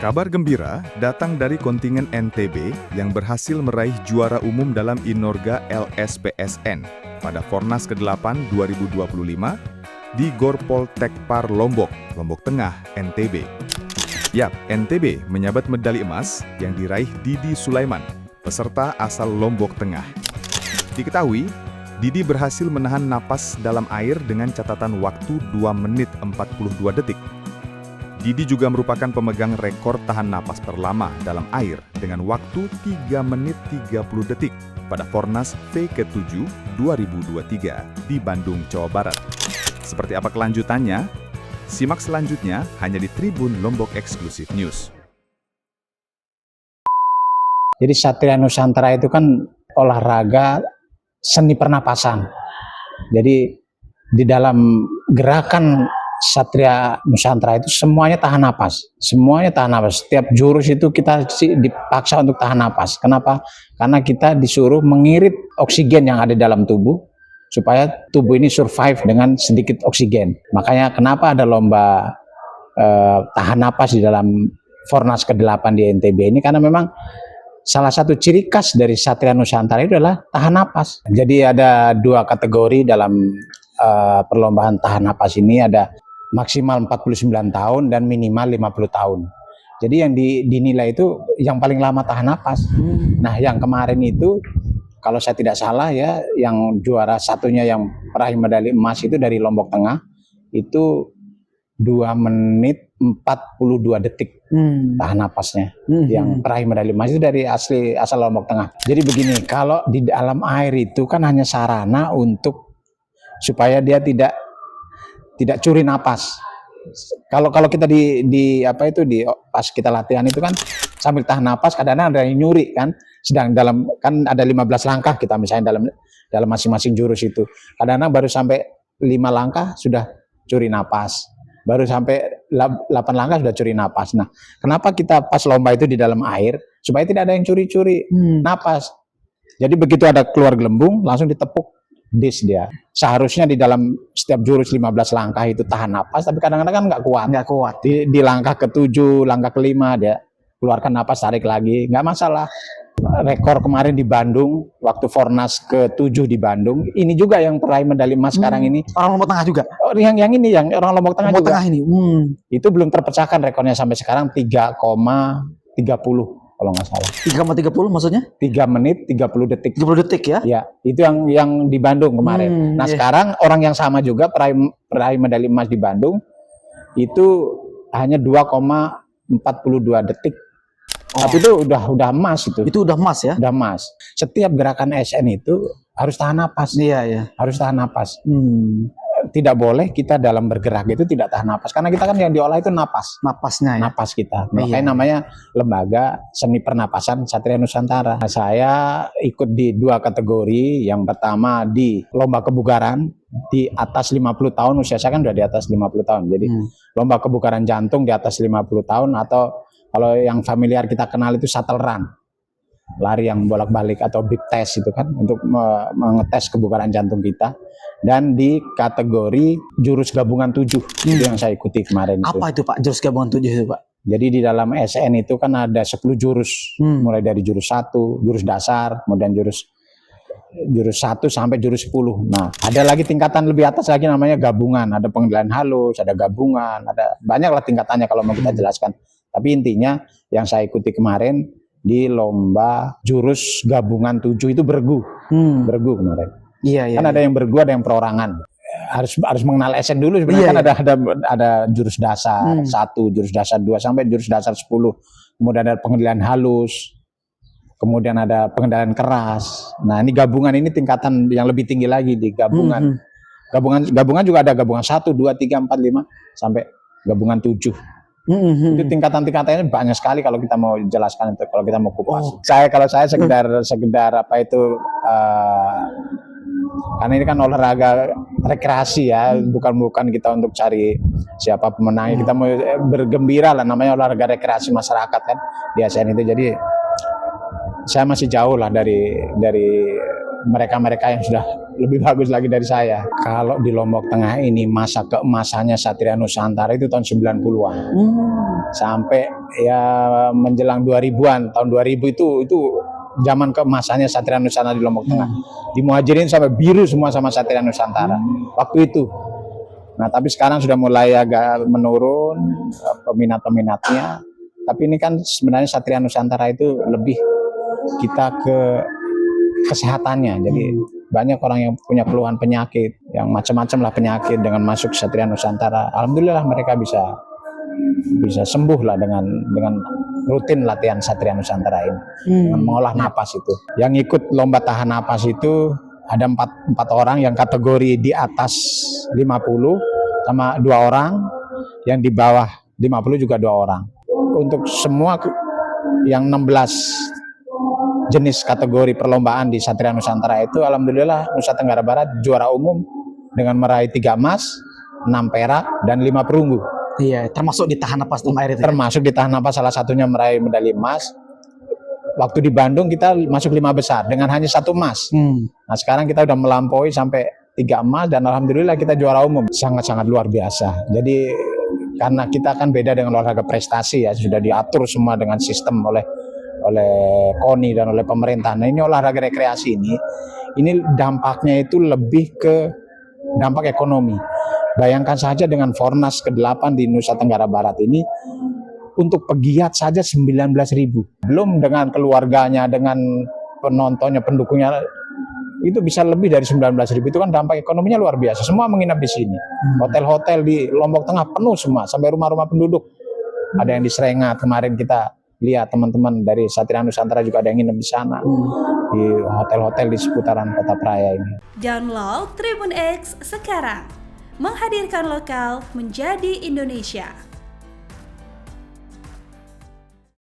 Kabar gembira datang dari kontingen NTB yang berhasil meraih juara umum dalam Inorga LSPSN pada Fornas ke-8 2025 di Gor Poltekpar Lombok, Lombok Tengah, NTB. Yap, NTB menyabat medali emas yang diraih Didi Sulaiman, peserta asal Lombok Tengah. Diketahui, Didi berhasil menahan napas dalam air dengan catatan waktu 2 menit 42 detik. Didi juga merupakan pemegang rekor tahan napas terlama dalam air dengan waktu 3 menit 30 detik pada Fornas V ke-7 2023 di Bandung, Jawa Barat. Seperti apa kelanjutannya? Simak selanjutnya hanya di Tribun Lombok Eksklusif News. Jadi Satria Nusantara itu kan olahraga seni pernapasan. Jadi di dalam gerakan Satria Nusantara itu semuanya tahan napas. Semuanya tahan napas. Setiap jurus itu kita dipaksa untuk tahan napas. Kenapa? Karena kita disuruh mengirit oksigen yang ada dalam tubuh supaya tubuh ini survive dengan sedikit oksigen. Makanya kenapa ada lomba tahan napas di dalam Fornas ke-8 di NTB ini, karena memang salah satu ciri khas dari Satria Nusantara itu adalah tahan napas. Jadi ada 2 kategori dalam perlombaan tahan napas ini, ada maksimal 49 tahun dan minimal 50 tahun. Jadi yang dinilai itu yang paling lama tahan napas. Nah, yang kemarin itu kalau saya tidak salah ya, yang juara satunya yang peraih medali emas itu dari Lombok Tengah itu 2 menit 42 detik tahan napasnya. Yang peraih medali emas itu dari asal Lombok Tengah. Jadi begini, kalau di dalam air itu kan hanya sarana untuk supaya dia tidak curi napas. Kalau kita di pas kita latihan itu kan sambil tahan napas, kadang-kadang ada yang nyuri kan. Sedang dalam kan ada 15 langkah kita misalnya dalam masing-masing jurus itu. Kadang-kadang baru sampai 5 langkah sudah curi napas. Baru sampai 8 langkah sudah curi napas. Nah, kenapa kita pas lomba itu di dalam air? Supaya tidak ada yang curi-curi napas. Jadi begitu ada keluar gelembung langsung ditepuk dis dia. Seharusnya di dalam setiap jurus 15 langkah itu tahan napas, tapi kadang-kadang kan nggak kuat. Di langkah ke-7, langkah ke-5 dia keluarkan napas, tarik lagi, nggak masalah. Rekor kemarin di Bandung, waktu Fornas ke-7 di Bandung, ini juga yang peraih medali emas sekarang ini. Orang Lombok Tengah juga? Oh, yang ini, yang orang Lombok Tengah Lombok juga. Tengah ini. Itu belum terpecahkan rekornya sampai sekarang 3,30. Kalau nggak salah. 3,30 maksudnya? 3 menit 30 detik. 30 detik ya? Ya, itu yang di Bandung kemarin. Nah, sekarang orang yang sama juga peraih medali emas di Bandung itu hanya 2,42 detik. Tapi itu udah emas itu. Itu udah emas ya? Udah emas. Setiap gerakan SN itu harus tahan napas. Iya. Harus tahan napas. Tidak boleh kita dalam bergerak itu tidak tahan napas, karena kita kan yang diolah itu napasnya ya? Napas kita. Makanya namanya Lembaga Seni Pernapasan Satria Nusantara. Nah, saya ikut di 2 kategori. Yang pertama di lomba kebugaran di atas 50 tahun, usia saya kan udah di atas 50 tahun. Jadi lomba kebugaran jantung di atas 50 tahun, atau kalau yang familiar kita kenal itu shuttle run. Lari yang bolak-balik atau big test itu kan, untuk mengetes kebugaran jantung kita. Dan di kategori jurus gabungan 7 itu yang saya ikuti kemarin itu. Apa itu Pak, jurus gabungan 7 itu Pak? Jadi di dalam SN itu kan ada 10 jurus, mulai dari jurus 1, jurus dasar, kemudian jurus 1 sampai jurus 10. Nah, ada lagi tingkatan lebih atas lagi namanya gabungan, ada pengendalian halus, ada gabungan, ada banyaklah tingkatannya kalau mau kita jelaskan. Tapi intinya yang saya ikuti kemarin di lomba jurus gabungan 7 itu bergu. Bergu kemarin. Iya. Kan ada yang bergu, ada yang perorangan. Harus mengenal SN dulu sebenarnya. Kan ada jurus dasar 1, jurus dasar 2 sampai jurus dasar 10. Kemudian ada pengendalian halus. Kemudian ada pengendalian keras. Nah, ini gabungan ini tingkatan yang lebih tinggi lagi di gabungan. Gabungan juga ada gabungan 1, 2, 3, 4, 5 sampai gabungan 7. Itu tingkatan-tingkatannya banyak sekali kalau kita mau jelaskan itu, kalau kita mau kupas. Kalau saya sekedar apa itu karena ini kan olahraga rekreasi ya, bukan kita untuk cari siapa pemenangnya. Kita mau bergembira lah, namanya olahraga rekreasi masyarakat kan di ASN itu. Jadi saya masih jauh lah dari mereka-mereka yang sudah lebih bagus lagi dari saya. Kalau di Lombok Tengah ini masa keemasannya Satria Nusantara itu tahun 90-an. sampai ya menjelang 2000-an, tahun 2000 itu zaman keemasannya Satria Nusantara di Lombok Tengah. Di Muhajirin sampai biru semua sama Satria Nusantara waktu itu. Nah, tapi sekarang sudah mulai agak menurun peminat-peminatnya. Tapi ini kan sebenarnya Satria Nusantara itu lebih kita ke kesehatannya. Jadi banyak orang yang punya keluhan penyakit, yang macam-macam lah penyakit dengan masuk Satria Nusantara. Alhamdulillah mereka bisa sembuh lah dengan rutin latihan Satria Nusantara ini, dengan mengolah napas itu. Yang ikut lomba tahan napas itu ada empat orang yang kategori di atas 50 sama 2 orang, yang di bawah 50 juga 2 orang. Untuk semua yang 16 jenis kategori perlombaan di Satria Nusantara itu, alhamdulillah Nusa Tenggara Barat juara umum dengan meraih 3 emas, 6 perak, dan 5 perunggu. Iya, termasuk di tahan napas tanah air itu. Termasuk di tahan napas salah satunya meraih medali emas. Waktu di Bandung kita masuk 5 besar dengan hanya 1 emas. Nah, sekarang kita udah melampaui sampai 3 emas dan alhamdulillah kita juara umum. Sangat-sangat luar biasa. Jadi karena kita kan beda dengan olahraga prestasi ya, sudah diatur semua dengan sistem oleh KONI dan oleh pemerintah. Nah, ini olahraga rekreasi ini dampaknya itu lebih ke dampak ekonomi. Bayangkan saja dengan Fornas ke-8 di Nusa Tenggara Barat ini, untuk pegiat saja 19.000. Belum dengan keluarganya, dengan penontonnya, pendukungnya, itu bisa lebih dari 19.000. Itu kan dampak ekonominya luar biasa. Semua menginap di sini. Hotel-hotel di Lombok Tengah penuh semua, sampai rumah-rumah penduduk. Ada yang di Serengat, kemarin kita lihat teman-teman dari Satria Nusantara juga ada yang nginep di sana. Di hotel-hotel di seputaran Kota Praia ini. Download Tribun X sekarang. Menghadirkan lokal menjadi Indonesia.